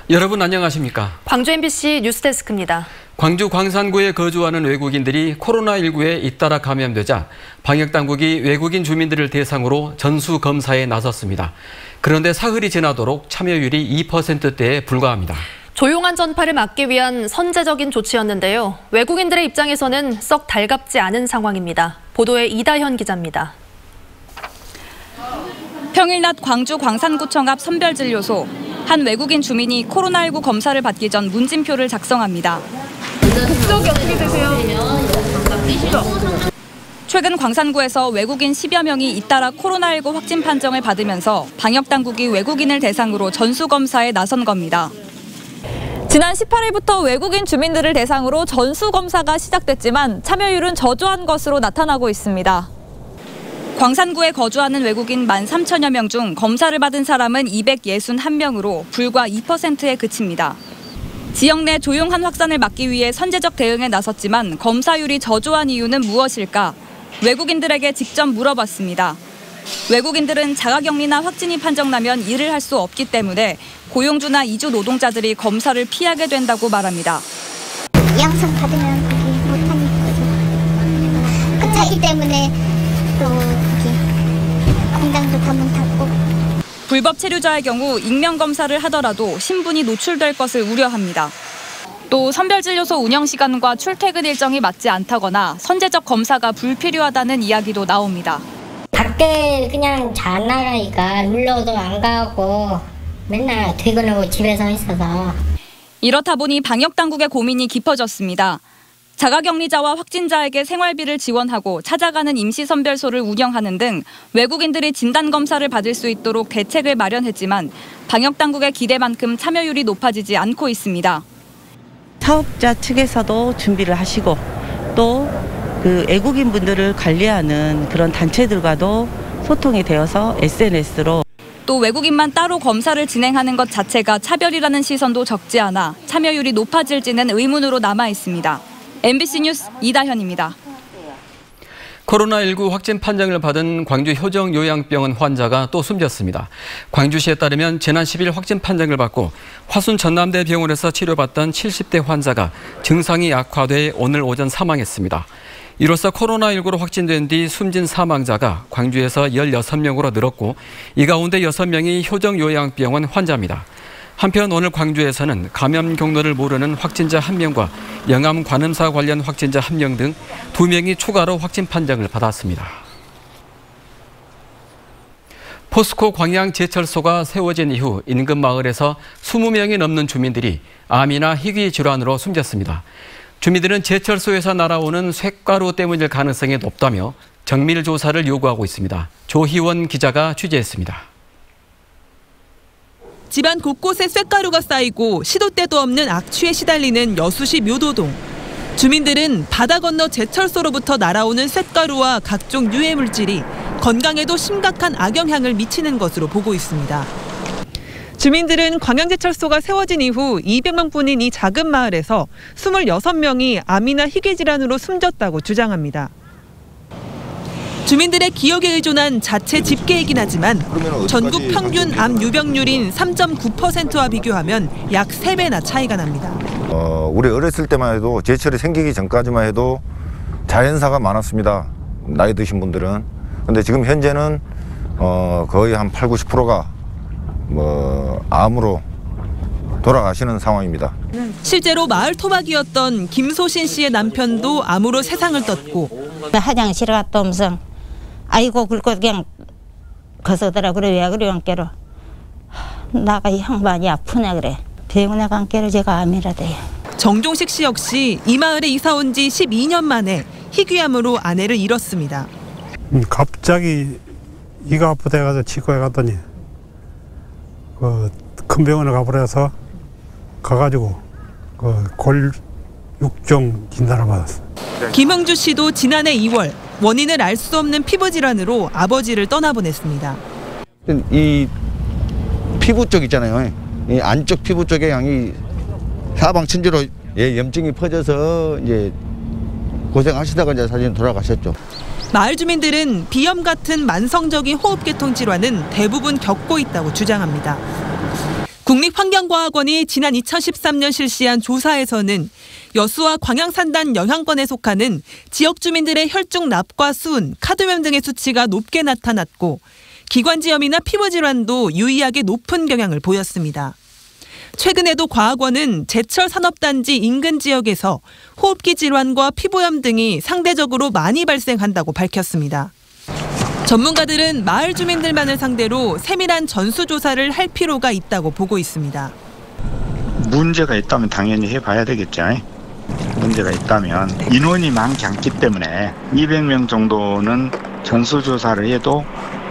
여러분 안녕하십니까? 광주 MBC 뉴스데스크입니다. 광주 광산구에 거주하는 외국인들이 코로나19에 잇따라 감염되자 방역당국이 외국인 주민들을 대상으로 전수검사에 나섰습니다. 그런데 사흘이 지나도록 참여율이 2%대에 불과합니다. 조용한 전파를 막기 위한 선제적인 조치였는데요. 외국인들의 입장에서는 썩 달갑지 않은 상황입니다. 보도에 이다현 기자입니다. 평일 낮 광주 광산구청 앞 선별진료소. 한 외국인 주민이 코로나19 검사를 받기 전 문진표를 작성합니다. 국적이 어떻게 되세요? 최근 광산구에서 외국인 10여 명이 잇따라 코로나19 확진 판정을 받으면서 방역당국이 외국인을 대상으로 전수검사에 나선 겁니다. 지난 18일부터 외국인 주민들을 대상으로 전수검사가 시작됐지만 참여율은 저조한 것으로 나타나고 있습니다. 광산구에 거주하는 외국인 13,000여 명 중 검사를 받은 사람은 261명으로 불과 2%에 그칩니다. 지역 내 조용한 확산을 막기 위해 선제적 대응에 나섰지만 검사율이 저조한 이유는 무엇일까? 외국인들에게 직접 물어봤습니다. 외국인들은 자가격리나 확진이 판정나면 일을 할 수 없기 때문에 고용주나 이주 노동자들이 검사를 피하게 된다고 말합니다. 양성 받으면 못하는 거죠. 그 자기 때문에 또 공장도 다 문 닫고. 불법 체류자의 경우 익명 검사를 하더라도 신분이 노출될 것을 우려합니다. 또 선별진료소 운영 시간과 출퇴근 일정이 맞지 않다거나 선제적 검사가 불필요하다는 이야기도 나옵니다. 밖에 그냥 잘 나가니까 놀러도 안 가고 맨날 퇴근하고 집에서 있어서. 이렇다 보니 방역당국의 고민이 깊어졌습니다. 자가격리자와 확진자에게 생활비를 지원하고 찾아가는 임시선별소를 운영하는 등 외국인들이 진단검사를 받을 수 있도록 대책을 마련했지만 방역당국의 기대만큼 참여율이 높아지지 않고 있습니다. 사업자 측에서도 준비를 하시고 또 그 외국인 분들을 관리하는 그런 단체들과도 소통이 되어서 SNS로 또 외국인만 따로 검사를 진행하는 것 자체가 차별이라는 시선도 적지 않아 참여율이 높아질지는 의문으로 남아 있습니다. MBC 뉴스 이다현입니다. 코로나19 확진 판정을 받은 광주 효정요양병원 환자가 또 숨졌습니다. 광주시에 따르면 지난 10일 확진 판정을 받고 화순 전남대병원에서 치료받던 70대 환자가 증상이 악화돼 오늘 오전 사망했습니다. 이로써 코로나19로 확진된 뒤 숨진 사망자가 광주에서 16명으로 늘었고 이 가운데 6명이 효정요양병원 환자입니다. 한편 오늘 광주에서는 감염 경로를 모르는 확진자 1명과 영암 관음사 관련 확진자 1명 등 2명이 추가로 확진 판정을 받았습니다. 포스코 광양제철소가 세워진 이후 인근 마을에서 20명이 넘는 주민들이 암이나 희귀 질환으로 숨졌습니다. 주민들은 제철소에서 날아오는 쇳가루 때문일 가능성이 높다며 정밀 조사를 요구하고 있습니다. 조희원 기자가 취재했습니다. 집안 곳곳에 쇳가루가 쌓이고 시도 때도 없는 악취에 시달리는 여수시 묘도동. 주민들은 바다 건너 제철소로부터 날아오는 쇳가루와 각종 유해 물질이 건강에도 심각한 악영향을 미치는 것으로 보고 있습니다. 주민들은 광양제철소가 세워진 이후 200만 분인 이 작은 마을에서 26명이 암이나 희귀 질환으로 숨졌다고 주장합니다. 주민들의 기억에 의존한 자체 집계이긴 하지만 전국 평균 암 유병률인 3.9%와 비교하면 약 3배나 차이가 납니다. 우리 어렸을 때만 해도 제철이 생기기 전까지만 해도 자연사가 많았습니다. 나이 드신 분들은. 근데 지금 현재는 거의 한 80~90%가 암으로 돌아가시는 상황입니다. 실제로 마을 토박이었던 김소신 씨의 남편도 암으로 세상을 떴고 화장실 갔다 오면서 아이고 긁고 그냥 거서더라 그래 왜 그래 안깨로 나가 이 양반이 아프네 그래 병원에 간깨로 제가 암이라대. 정종식 씨 역시 이 마을에 이사 온 지 12년 만에 희귀암으로 아내를 잃었습니다. 갑자기 이가 아프다 해가지고 치과에 갔더니 큰 병원에 가버려서 가가지고 골육종 진단을 받았어요. 김흥주 씨도 지난해 2월 원인을 알 수 없는 피부 질환으로 아버지를 떠나보냈습니다. 이 피부 쪽 있잖아요. 이 안쪽 피부 쪽에 양이 사방천지로 염증이 퍼져서 이제 고생하시다가 이제 사실 돌아가셨죠. 마을 주민들은 비염 같은 만성적인 호흡계통 질환은 대부분 겪고 있다고 주장합니다. 국립환경과학원이 지난 2013년 실시한 조사에서는 여수와 광양산단 영향권에 속하는 지역 주민들의 혈중 납과 수은, 카드뮴 등의 수치가 높게 나타났고 기관지염이나 피부질환도 유의하게 높은 경향을 보였습니다. 최근에도 과학원은 제철 산업단지 인근 지역에서 호흡기 질환과 피부염 등이 상대적으로 많이 발생한다고 밝혔습니다. 전문가들은 마을 주민들만을 상대로 세밀한 전수조사를 할 필요가 있다고 보고 있습니다. 문제가 있다면 당연히 해봐야 되겠죠. 문제가 있다면 인원이 많지 않기 때문에 200명 정도는 전수조사를 해도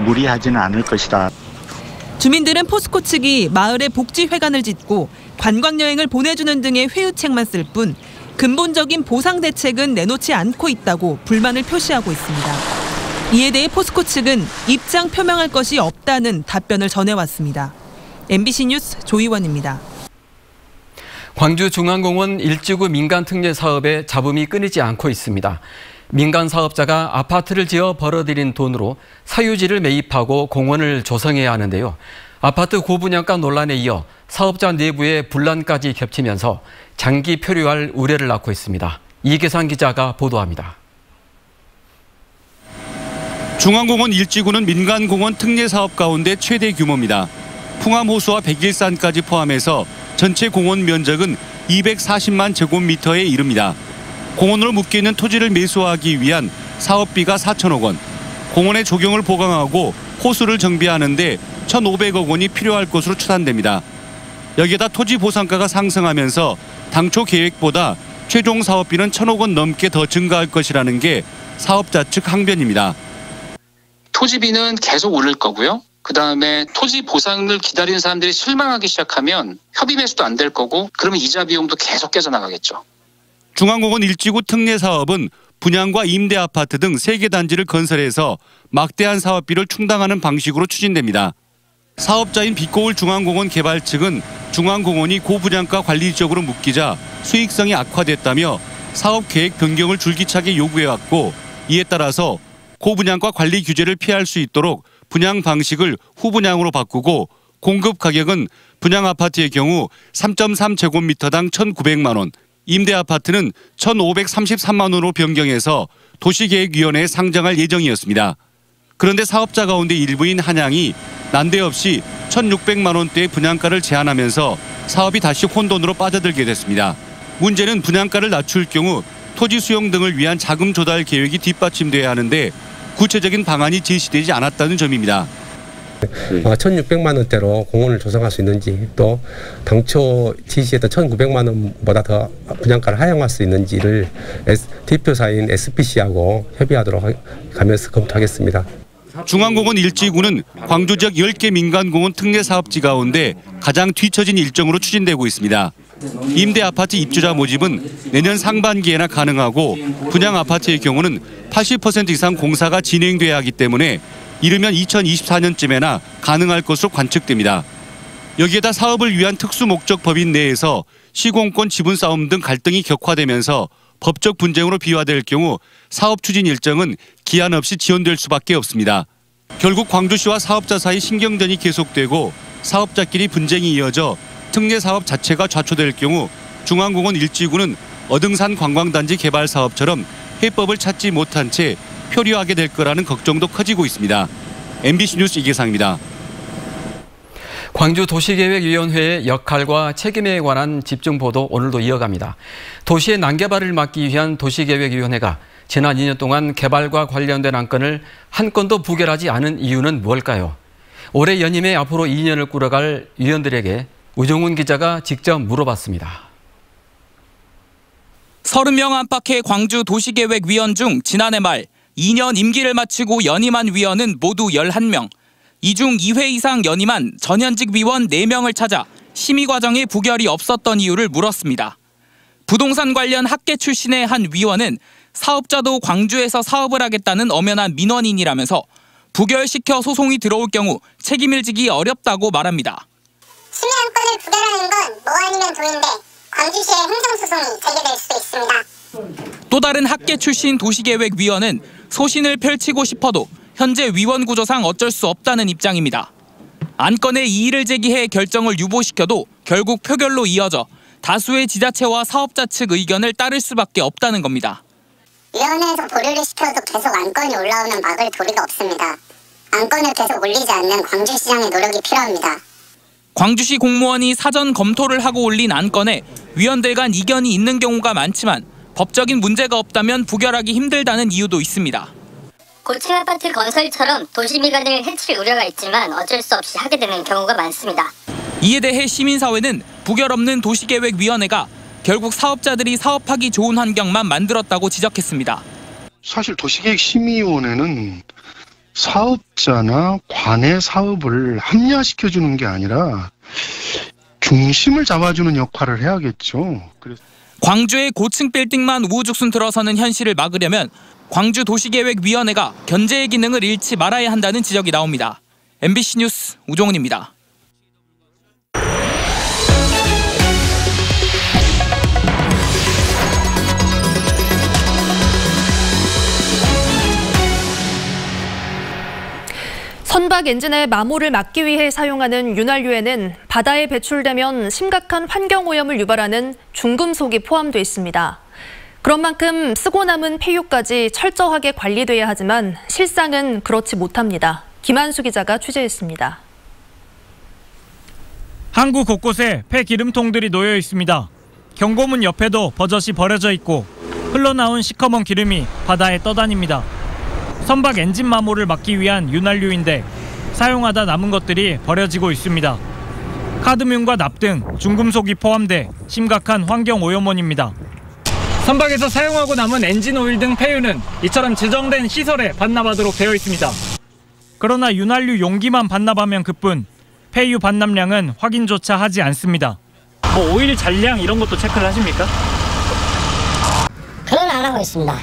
무리하지는 않을 것이다. 주민들은 포스코 측이 마을에 복지회관을 짓고 관광여행을 보내주는 등의 회유책만 쓸 뿐 근본적인 보상 대책은 내놓지 않고 있다고 불만을 표시하고 있습니다. 이에 대해 포스코 측은 입장 표명할 것이 없다는 답변을 전해왔습니다. MBC 뉴스 조희원입니다. 광주중앙공원 일지구 민간특례 사업에 잡음이 끊이지 않고 있습니다. 민간 사업자가 아파트를 지어 벌어들인 돈으로 사유지를 매입하고 공원을 조성해야 하는데요. 아파트 고분양가 논란에 이어 사업자 내부의 분란까지 겹치면서 장기 표류할 우려를 낳고 있습니다. 이계상 기자가 보도합니다. 중앙공원 일지구는 민간공원 특례 사업 가운데 최대 규모입니다. 풍암호수와 백일산까지 포함해서 전체 공원 면적은 240만 제곱미터에 이릅니다. 공원으로 묶여있는 토지를 매수하기 위한 사업비가 4천억 원, 공원의 조경을 보강하고 호수를 정비하는 데 1,500억 원이 필요할 것으로 추산됩니다. 여기에다 토지 보상가가 상승하면서 당초 계획보다 최종 사업비는 1,000억 원 넘게 더 증가할 것이라는 게 사업자 측 항변입니다. 토지비는 계속 오를 거고요. 그다음에 토지 보상을 기다리는 사람들이 실망하기 시작하면 협의 매수도 안 될 거고 그러면 이자 비용도 계속 깨져나가겠죠. 중앙공원 일지구 특례 사업은 분양과 임대 아파트 등 3개 단지를 건설해서 막대한 사업비를 충당하는 방식으로 추진됩니다. 사업자인 빛고울 중앙공원 개발 측은 중앙공원이 고분양가 관리 지역으로 묶이자 수익성이 악화됐다며 사업 계획 변경을 줄기차게 요구해왔고 이에 따라서 고분양가 관리 규제를 피할 수 있도록 분양 방식을 후분양으로 바꾸고 공급 가격은 분양 아파트의 경우 3.3제곱미터당 1,900만 원, 임대 아파트는 1,533만 원으로 변경해서 도시계획위원회에 상정할 예정이었습니다. 그런데 사업자 가운데 일부인 한양이 난데없이 1,600만 원대의 분양가를 제한하면서 사업이 다시 혼돈으로 빠져들게 됐습니다. 문제는 분양가를 낮출 경우 토지 수용 등을 위한 자금 조달 계획이 뒷받침돼야 하는데 구체적인 방안이 제시되지 않았다는 점입니다. 1,600만 원대로 공원을 조성할 수 있는지 또 당초 지시했던 1,900만 원보다 더 분양가를 하향할 수 있는지를 대표사인 SPC하고 협의하도록 하면서 검토하겠습니다. 중앙공원 일지구는 광주 지역 10개 민간공원 특례 사업지 가운데 가장 뒤처진 일정으로 추진되고 있습니다. 임대 아파트 입주자 모집은 내년 상반기에나 가능하고 분양 아파트의 경우는 80% 이상 공사가 진행돼야 하기 때문에 이르면 2024년쯤에나 가능할 것으로 관측됩니다. 여기에다 사업을 위한 특수 목적 법인 내에서 시공권 지분 싸움 등 갈등이 격화되면서 법적 분쟁으로 비화될 경우 사업 추진 일정은 기한 없이 지연될 수밖에 없습니다. 결국 광주시와 사업자 사이 신경전이 계속되고 사업자끼리 분쟁이 이어져 특례 사업 자체가 좌초될 경우 중앙공원 일지구는 어등산 관광단지 개발 사업처럼 해법을 찾지 못한 채 표류하게 될 거라는 걱정도 커지고 있습니다. MBC 뉴스 이계상입니다. 광주도시계획위원회의 역할과 책임에 관한 집중 보도 오늘도 이어갑니다. 도시의 난개발을 막기 위한 도시계획위원회가 지난 2년 동안 개발과 관련된 안건을 한 건도 부결하지 않은 이유는 뭘까요? 올해 연임에 앞으로 2년을 꾸려갈 위원들에게 우정훈 기자가 직접 물어봤습니다. 30명 안팎의 광주도시계획위원 중 지난해 말 2년 임기를 마치고 연임한 위원은 모두 11명. 이 중 2회 이상 연임한 전현직 위원 4명을 찾아 심의 과정에 부결이 없었던 이유를 물었습니다. 부동산 관련 학계 출신의 한 위원은 사업자도 광주에서 사업을 하겠다는 엄연한 민원인이라면서 부결시켜 소송이 들어올 경우 책임을 지기 어렵다고 말합니다. 심의 안건을 부결하는 건 뭐 아니면 도인데 광주시의 행정소송이 제기될 수도 있습니다. 또 다른 학계 출신 도시계획위원은 소신을 펼치고 싶어도 현재 위원 구조상 어쩔 수 없다는 입장입니다. 안건에 이의를 제기해 결정을 유보시켜도 결국 표결로 이어져 다수의 지자체와 사업자 측 의견을 따를 수밖에 없다는 겁니다. 위원회에서 보류를 시켜도 계속 안건이 올라오면 막을 도리가 없습니다. 안건을 계속 올리지 않는 광주시장의 노력이 필요합니다. 광주시 공무원이 사전 검토를 하고 올린 안건에 위원들 간 이견이 있는 경우가 많지만 법적인 문제가 없다면 부결하기 힘들다는 이유도 있습니다. 고층 아파트 건설처럼 도시 미관을 해칠 우려가 있지만 어쩔 수 없이 하게 되는 경우가 많습니다. 이에 대해 시민사회는 부결 없는 도시계획위원회가 결국 사업자들이 사업하기 좋은 환경만 만들었다고 지적했습니다. 사실 도시계획심의위원회는 사업자나 관의 사업을 합리화시켜주는 게 아니라 중심을 잡아주는 역할을 해야겠죠. 광주의 고층 빌딩만 우후죽순 들어서는 현실을 막으려면 광주도시계획위원회가 견제의 기능을 잃지 말아야 한다는 지적이 나옵니다. MBC 뉴스 우종훈입니다. 선박 엔진의 마모를 막기 위해 사용하는 윤활유에는 바다에 배출되면 심각한 환경오염을 유발하는 중금속이 포함돼 있습니다. 그런 만큼 쓰고 남은 폐유까지 철저하게 관리돼야 하지만 실상은 그렇지 못합니다. 김한수 기자가 취재했습니다. 항구 곳곳에 폐기름통들이 놓여 있습니다. 경고문 옆에도 버젓이 버려져 있고 흘러나온 시커먼 기름이 바다에 떠다닙니다. 선박 엔진 마모를 막기 위한 윤활유인데 사용하다 남은 것들이 버려지고 있습니다. 카드뮴과 납 등 중금속이 포함돼 심각한 환경 오염원입니다. 선박에서 사용하고 남은 엔진 오일 등 폐유는 이처럼 지정된 시설에 반납하도록 되어 있습니다. 그러나 윤활유 용기만 반납하면 그뿐 폐유 반납량은 확인조차 하지 않습니다. 뭐 오일 잔량 이런 것도 체크를 하십니까? 그건 안 하고 있습니다.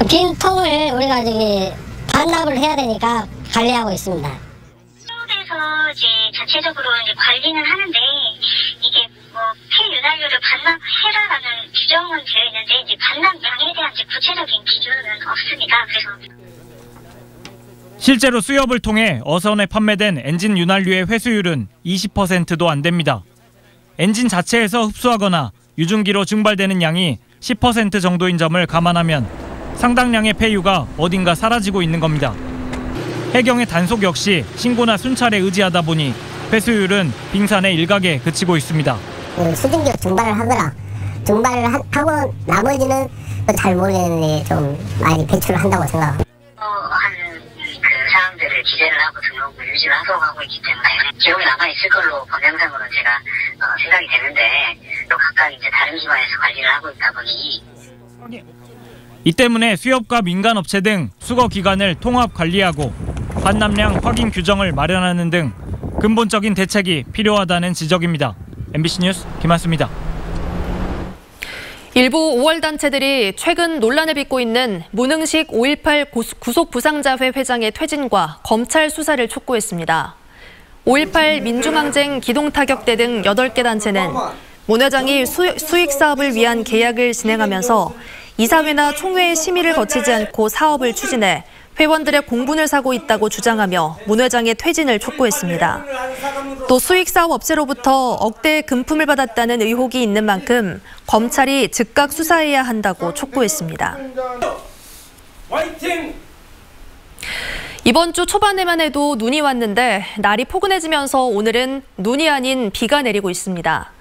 빈 통을 우리가 저기 반납을 해야 되니까 관리하고 있습니다. 수업에서 이제 자체적으로 이제 관리는 하는데 이게 뭐 폐윤활유를 반납해라라는 규정은 되어 있는데 이제 반납량에 대한 이제 구체적인 기준은 없습니다. 그래서 실제로 수협을 통해 어선에 판매된 엔진 윤활유의 회수율은 20%도 안 됩니다. 엔진 자체에서 흡수하거나 유증기로 증발되는 양이 10% 정도인 점을 감안하면 상당량의 폐유가 어딘가 사라지고 있는 겁니다. 해경의 단속 역시 신고나 순찰에 의지하다 보니 회수율은 빙산의 일각에 그치고 있습니다. 수증기로 증발을 하거나 증발을 하고 나머지는 잘 모르겠는데 좀 많이 배출을 한다고 생각합니다. 그 사람들을 기재를 하고 등록을 유지를 하소하고 있기 때문에 기록이 남아있을 걸로 법령상으로는 제가 생각이 되는데 또 각각 이제 다른 기관에서 관리를 하고 있다 보니 이 때문에 수협과 민간업체 등 수거 기관을 통합 관리하고 반납량 확인 규정을 마련하는 등 근본적인 대책이 필요하다는 지적입니다. MBC 뉴스 김한수입니다. 일부 5월 단체들이 최근 논란을 빚고 있는 문흥식 5.18 구속부상자회 회장의 퇴진과 검찰 수사를 촉구했습니다. 5.18 민중항쟁 기동타격대 등 8개 단체는 문 회장이 수익 사업을 위한 계약을 진행하면서 이사회나 총회의 심의를 거치지 않고 사업을 추진해 회원들의 공분을 사고 있다고 주장하며 문 회장의 퇴진을 촉구했습니다. 또 수익사업 업체로부터 억대의 금품을 받았다는 의혹이 있는 만큼 검찰이 즉각 수사해야 한다고 촉구했습니다. 이번 주 초반에만 해도 눈이 왔는데 날이 포근해지면서 오늘은 눈이 아닌 비가 내리고 있습니다.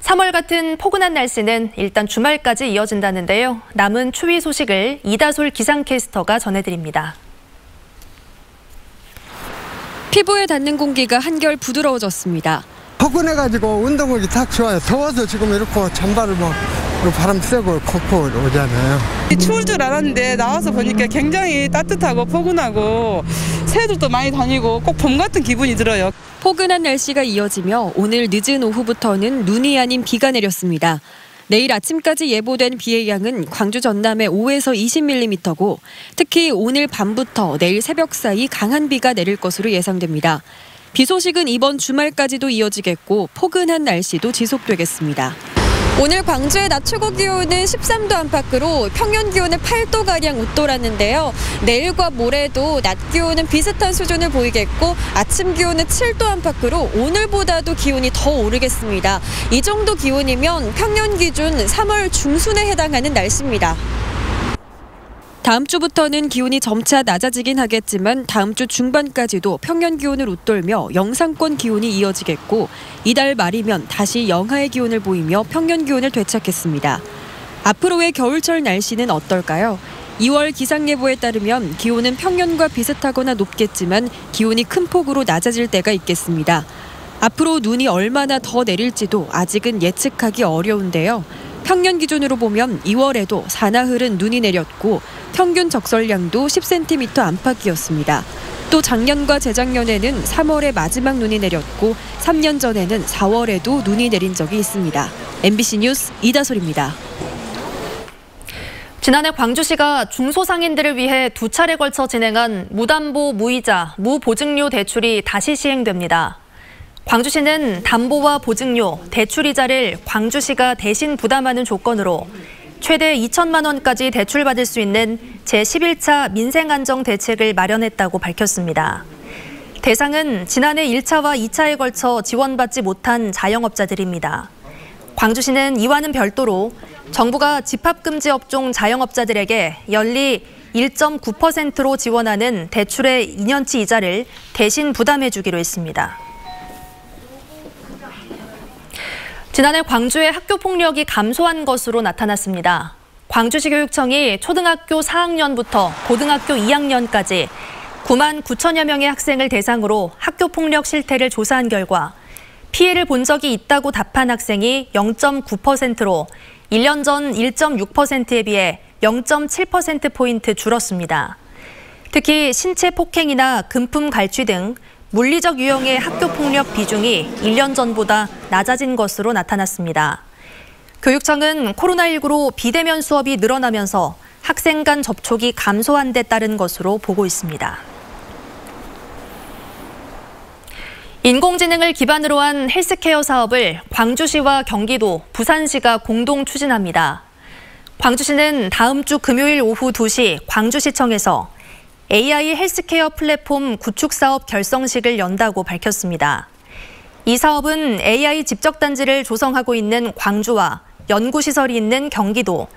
3월 같은 포근한 날씨는 일단 주말까지 이어진다는데요. 남은 추위 소식을 이다솔 기상캐스터가 전해드립니다. 피부에 닿는 공기가 한결 부드러워졌습니다. 포근해가지고 운동하기 딱 좋아요. 더워서 지금 이렇게 잔발을 막 바람 쐬고 걷고 오잖아요. 추울 줄 알았는데 나와서 보니까 굉장히 따뜻하고 포근하고 새들도 많이 다니고 꼭 봄 같은 기분이 들어요. 포근한 날씨가 이어지며 오늘 늦은 오후부터는 눈이 아닌 비가 내렸습니다. 내일 아침까지 예보된 비의 양은 광주 전남에 5에서 20mm고 특히 오늘 밤부터 내일 새벽 사이 강한 비가 내릴 것으로 예상됩니다. 비 소식은 이번 주말까지도 이어지겠고 포근한 날씨도 지속되겠습니다. 오늘 광주의 낮 최고 기온은 13도 안팎으로 평년 기온은 8도가량 웃돌았는데요. 내일과 모레도 낮 기온은 비슷한 수준을 보이겠고 아침 기온은 7도 안팎으로 오늘보다도 기온이 더 오르겠습니다. 이 정도 기온이면 평년 기준 3월 중순에 해당하는 날씨입니다. 다음 주부터는 기온이 점차 낮아지긴 하겠지만 다음 주 중반까지도 평년 기온을 웃돌며 영상권 기온이 이어지겠고 이달 말이면 다시 영하의 기온을 보이며 평년 기온을 되찾겠습니다. 앞으로의 겨울철 날씨는 어떨까요? 2월 기상예보에 따르면 기온은 평년과 비슷하거나 높겠지만 기온이 큰 폭으로 낮아질 때가 있겠습니다. 앞으로 눈이 얼마나 더 내릴지도 아직은 예측하기 어려운데요. 평년 기준으로 보면 2월에도 사나흘은 눈이 내렸고 평균 적설량도 10cm 안팎이었습니다. 또 작년과 재작년에는 3월에 마지막 눈이 내렸고 3년 전에는 4월에도 눈이 내린 적이 있습니다. MBC 뉴스 이다솔입니다. 지난해 광주시가 중소상인들을 위해 2차례 걸쳐 진행한 무담보 무이자 무보증료 대출이 다시 시행됩니다. 광주시는 담보와 보증료, 대출이자를 광주시가 대신 부담하는 조건으로 최대 2천만 원까지 대출받을 수 있는 제11차 민생안정대책을 마련했다고 밝혔습니다. 대상은 지난해 1차와 2차에 걸쳐 지원받지 못한 자영업자들입니다. 광주시는 이와는 별도로 정부가 집합금지 업종 자영업자들에게 연리 1.9%로 지원하는 대출의 2년치 이자를 대신 부담해 주기로 했습니다. 지난해 광주의 학교 폭력이 감소한 것으로 나타났습니다. 광주시 교육청이 초등학교 4학년부터 고등학교 2학년까지 9만 9천여 명의 학생을 대상으로 학교 폭력 실태를 조사한 결과 피해를 본 적이 있다고 답한 학생이 0.9%로 1년 전 1.6%에 비해 0.7%포인트 줄었습니다. 특히 신체 폭행이나 금품 갈취 등 물리적 유형의 학교폭력 비중이 1년 전보다 낮아진 것으로 나타났습니다. 교육청은 코로나19로 비대면 수업이 늘어나면서 학생 간 접촉이 감소한 데 따른 것으로 보고 있습니다. 인공지능을 기반으로 한 헬스케어 사업을 광주시와 경기도, 부산시가 공동 추진합니다. 광주시는 다음 주 금요일 오후 2시 광주시청에서 AI 헬스케어 플랫폼 구축 사업 결성식을 연다고 밝혔습니다. 이 사업은 AI 집적단지를 조성하고 있는 광주와 연구시설이 있는 경기도,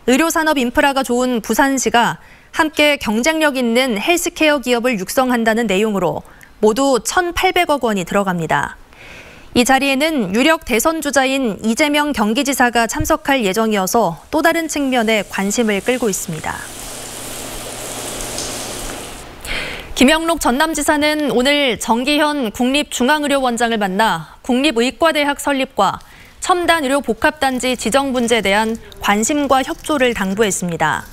의료산업 인프라가 좋은 부산시가 함께 경쟁력 있는 헬스케어 기업을 육성한다는 내용으로 모두 1,800억 원이 들어갑니다. 이 자리에는 유력 대선 주자인 이재명 경기지사가 참석할 예정이어서 또 다른 측면에 관심을 끌고 있습니다. 김영록 전남지사는 오늘 정기현 국립중앙의료원장을 만나 국립의과대학 설립과 첨단의료복합단지 지정 문제에 대한 관심과 협조를 당부했습니다.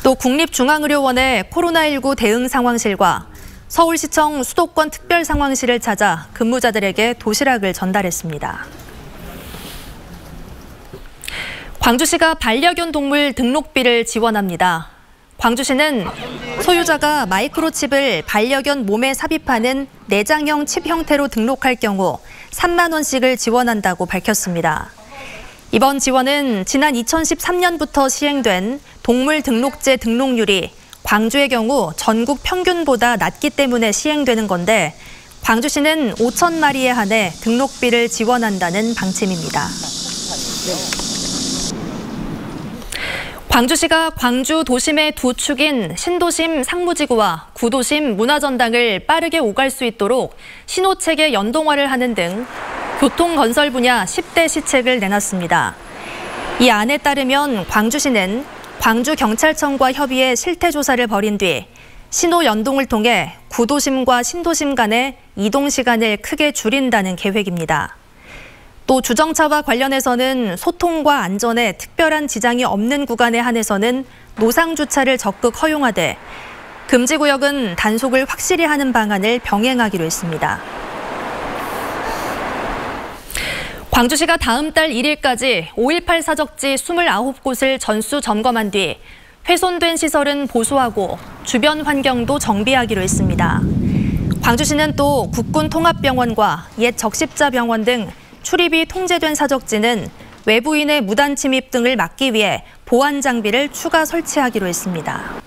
또 국립중앙의료원의 코로나19 대응 상황실과 서울시청 수도권 특별상황실을 찾아 근무자들에게 도시락을 전달했습니다. 광주시가 반려견 동물 등록비를 지원합니다. 광주시는 소유자가 마이크로칩을 반려견 몸에 삽입하는 내장형 칩 형태로 등록할 경우 3만 원씩을 지원한다고 밝혔습니다. 이번 지원은 지난 2013년부터 시행된 동물 등록제 등록률이 광주의 경우 전국 평균보다 낮기 때문에 시행되는 건데 광주시는 5천 마리에 한해 등록비를 지원한다는 방침입니다. 광주시가 광주 도심의 두 축인 신도심 상무지구와 구도심 문화전당을 빠르게 오갈 수 있도록 신호체계 연동화를 하는 등 교통건설 분야 10대 시책을 내놨습니다. 이 안에 따르면 광주시는 광주경찰청과 협의해 실태조사를 벌인 뒤 신호 연동을 통해 구도심과 신도심 간의 이동 시간을 크게 줄인다는 계획입니다. 또 주정차와 관련해서는 소통과 안전에 특별한 지장이 없는 구간에 한해서는 노상주차를 적극 허용하되 금지구역은 단속을 확실히 하는 방안을 병행하기로 했습니다. 광주시가 다음 달 1일까지 5.18 사적지 29곳을 전수 점검한 뒤 훼손된 시설은 보수하고 주변 환경도 정비하기로 했습니다. 광주시는 또 국군통합병원과 옛 적십자병원 등 출입이 통제된 사적지는 외부인의 무단 침입 등을 막기 위해 보안 장비를 추가 설치하기로 했습니다.